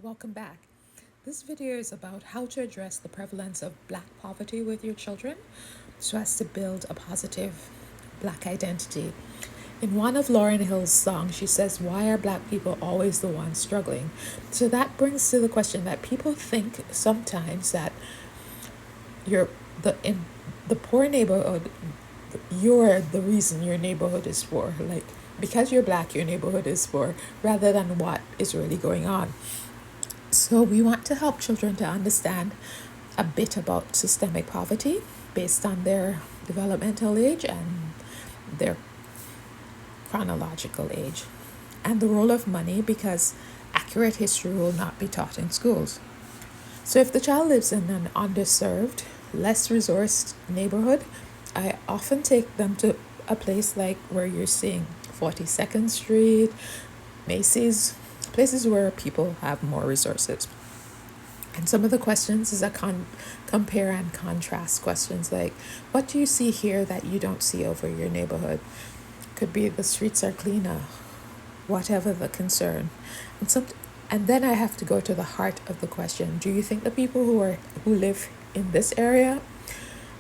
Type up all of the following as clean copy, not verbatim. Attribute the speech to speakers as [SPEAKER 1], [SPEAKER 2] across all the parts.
[SPEAKER 1] Welcome back. This video is about how to address the prevalence of black poverty with your children so as to build a positive black identity. In one of Lauryn Hill's songs, she says, "Why are black people always the ones struggling?" So that brings to the question that people think sometimes that you're in the poor neighborhood, you're the reason your neighborhood is poor. Like, because you're black, your neighborhood is poor, rather than what is really going on. So, we want to help children to understand a bit about systemic poverty based on their developmental age and their chronological age, and the role of money because accurate history will not be taught in schools. So, if the child lives in an underserved, less resourced neighborhood, I often take them to a place like where you're seeing 42nd Street, Macy's, places where people have more resources. And some of the questions is a compare and contrast questions like, what do you see here that you don't see over your neighborhood? Could be the streets are cleaner, whatever the concern. And then I have to go to the heart of the question. Do you think the people who live in this area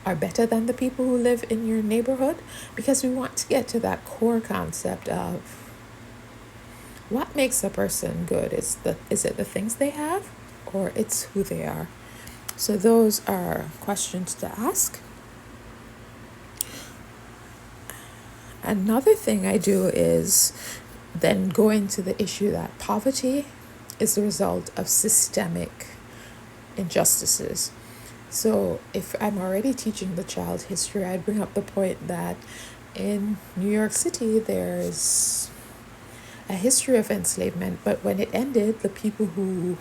[SPEAKER 1] are better than the people who live in your neighborhood? Because we want to get to that core concept of what makes a person good. Is it the things they have, or it's who they are? So those are questions to ask. Another thing I do is then go into the issue that poverty is the result of systemic injustices. So if I'm already teaching the child history, I'd bring up the point that in New York City, there's a history of enslavement, but when it ended, the people who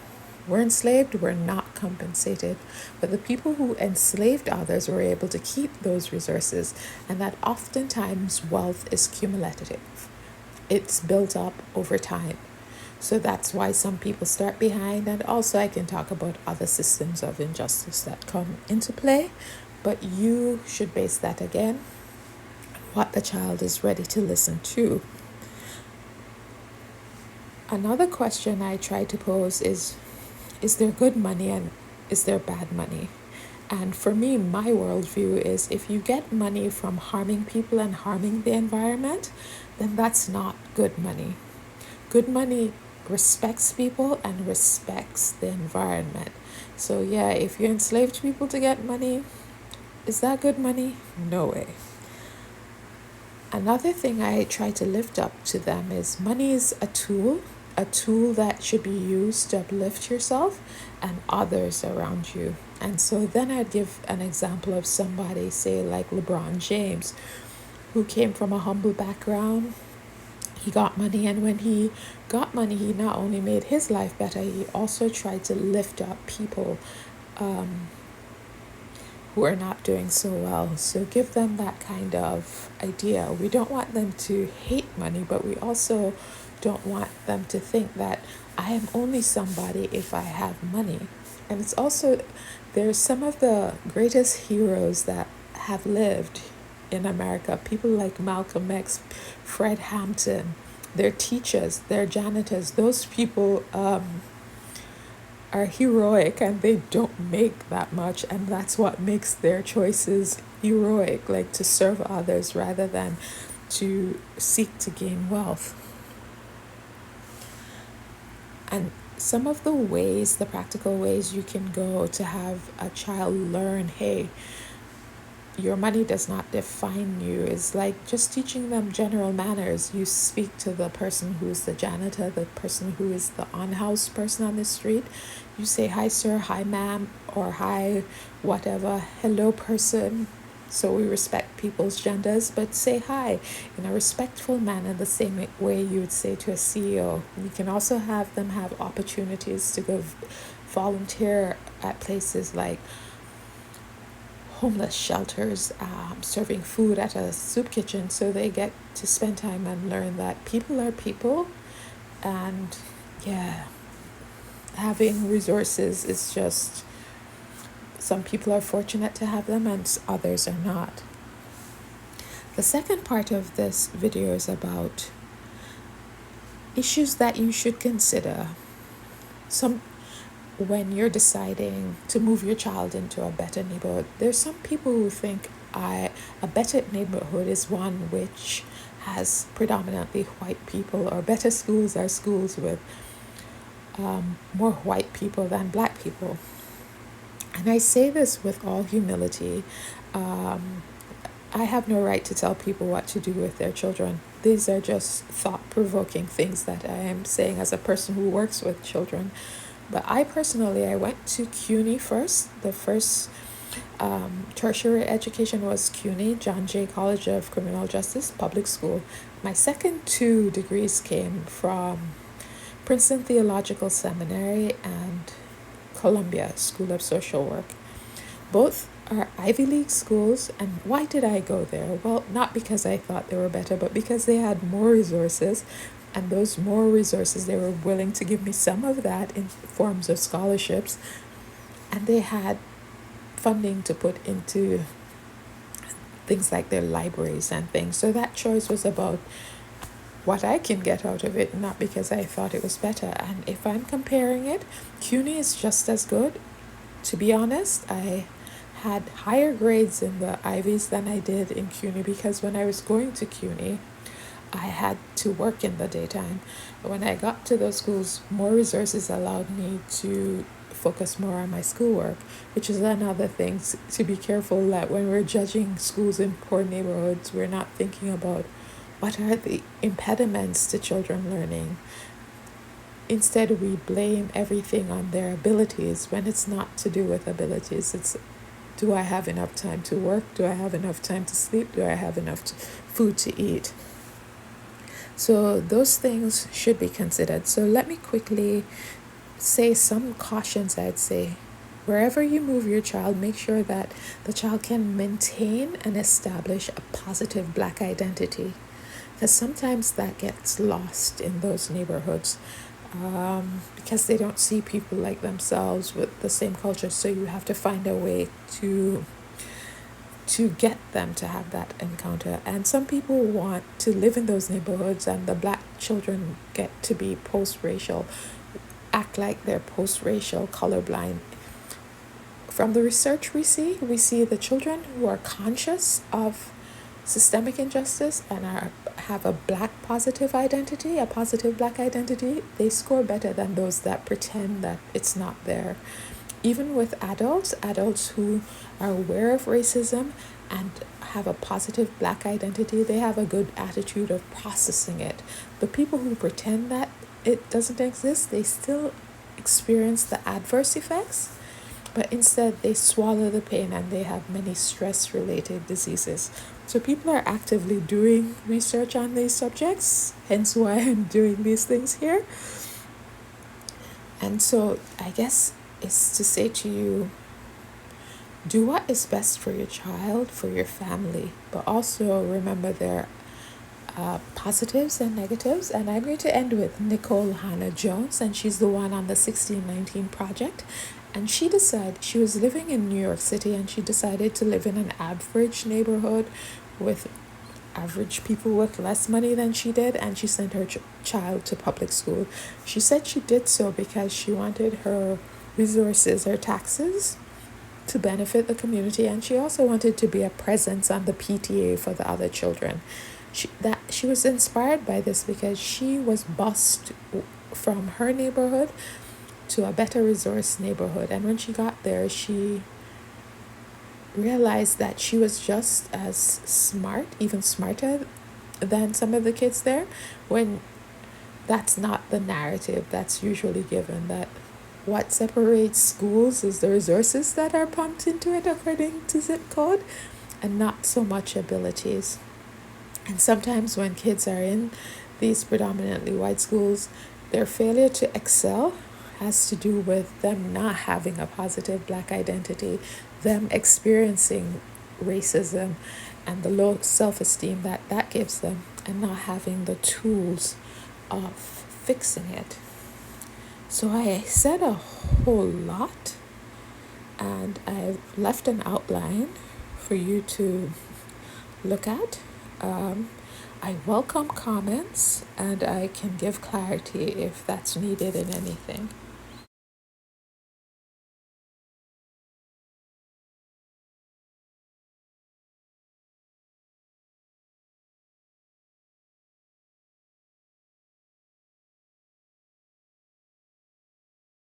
[SPEAKER 1] were enslaved were not compensated, but the people who enslaved others were able to keep those resources, and that oftentimes wealth is cumulative. It's built up over time. So that's why some people start behind, and also I can talk about other systems of injustice that come into play, but you should base that again on what the child is ready to listen to. Another question I try to pose is there good money and is there bad money? And for me, my worldview is if you get money from harming people and harming the environment, then that's not good money. Good money respects people and respects the environment. So yeah, if you enslaved people to get money, is that good money? No way. Another thing I try to lift up to them is money is a tool that should be used to uplift yourself and others around you. And so then I'd give an example of somebody, say like LeBron James, who came from a humble background. He got money, and when he got money, he not only made his life better, he also tried to lift up people who are not doing so well. So give them that kind of idea. We don't want them to hate money, but we also don't want them to think that I am only somebody if I have money. And it's also, there's some of the greatest heroes that have lived in America, people like Malcolm X, Fred Hampton, their teachers, their janitors. Those people are heroic, and they don't make that much, and that's what makes their choices heroic, like to serve others rather than to seek to gain wealth. And some of the ways, the practical ways you can go to have a child learn, hey, your money does not define you, is like just teaching them general manners. You speak to the person who is the janitor, the person who is the unhoused person on the street. You say, hi, sir, hi, ma'am, or hi, whatever, hello, person. So we respect people's genders, but say hi in a respectful manner, the same way you would say to a CEO. You can also have them have opportunities to go volunteer at places like homeless shelters, serving food at a soup kitchen, so they get to spend time and learn that people are people, and yeah, having resources is just, some people are fortunate to have them and others are not. The second part of this video is about issues that you should consider Some When you're deciding to move your child into a better neighborhood, there's some people who think a better neighborhood is one which has predominantly white people, or better schools are schools with more white people than black people. And I say this with all humility. Um, I have no right to tell people what to do with their children. These are just thought provoking things that I am saying as a person who works with children. But I personally, I went to CUNY first. The first tertiary education was CUNY, John Jay College of Criminal Justice, public school. My second two degrees came from Princeton Theological Seminary and Columbia School of Social Work. Both are Ivy League schools, and why did I go there? Well, not because I thought they were better, but because they had more resources, and those more resources, they were willing to give me some of that in forms of scholarships, and they had funding to put into things like their libraries and things. So that choice was about what I can get out of it, not because I thought it was better. And if I'm comparing it, CUNY is just as good. To be honest, I had higher grades in the Ivies than I did in CUNY, because when I was going to CUNY, I had to work in the daytime. When I got to those schools, more resources allowed me to focus more on my schoolwork, which is another thing to be careful that when we're judging schools in poor neighborhoods, we're not thinking about what are the impediments to children learning. Instead, we blame everything on their abilities when it's not to do with abilities. It's, do I have enough time to work? Do I have enough time to sleep? Do I have enough food to eat? So those things should be considered. So let me quickly say some cautions. I'd say wherever you move your child, make sure that the child can maintain and establish a positive Black identity, because sometimes that gets lost in those neighborhoods, because they don't see people like themselves with the same culture. So you have to find a way to get them to have that encounter. And some people want to live in those neighborhoods, and the Black children get to be post-racial, act like they're post-racial, colorblind. From the research we see the children who are conscious of systemic injustice and have a Black positive identity, a positive Black identity, they score better than those that pretend that it's not there. Even with adults who are aware of racism and have a positive Black identity, they have a good attitude of processing it. The people who pretend that it doesn't exist, they still experience the adverse effects, but instead they swallow the pain, and they have many stress-related diseases. So people are actively doing research on these subjects, hence why I'm doing these things here. And so I guess it's to say to you, do what is best for your child, for your family, but also remember there are positives and negatives. And I'm going to end with Nicole Hannah Jones, and she's the one on the 1619 Project. And she was living in New York City, and she decided to live in an average neighborhood with average people with less money than she did, and she sent her child to public school. She said she did so because she wanted her resources, her taxes, to benefit the community, and she also wanted to be a presence on the PTA for the other children. She was inspired by this because she was bused from her neighborhood to a better resource neighborhood, and when she got there, she realized that she was just as smart, even smarter than some of the kids there, when that's not the narrative that's usually given, that what separates schools is the resources that are pumped into it according to zip code, and not so much abilities. And sometimes when kids are in these predominantly white schools, their failure to excel has to do with them not having a positive Black identity, them experiencing racism and the low self-esteem that gives them, and not having the tools of fixing it. So I said a whole lot, and I've left an outline for you to look at. I welcome comments, and I can give clarity if that's needed in anything.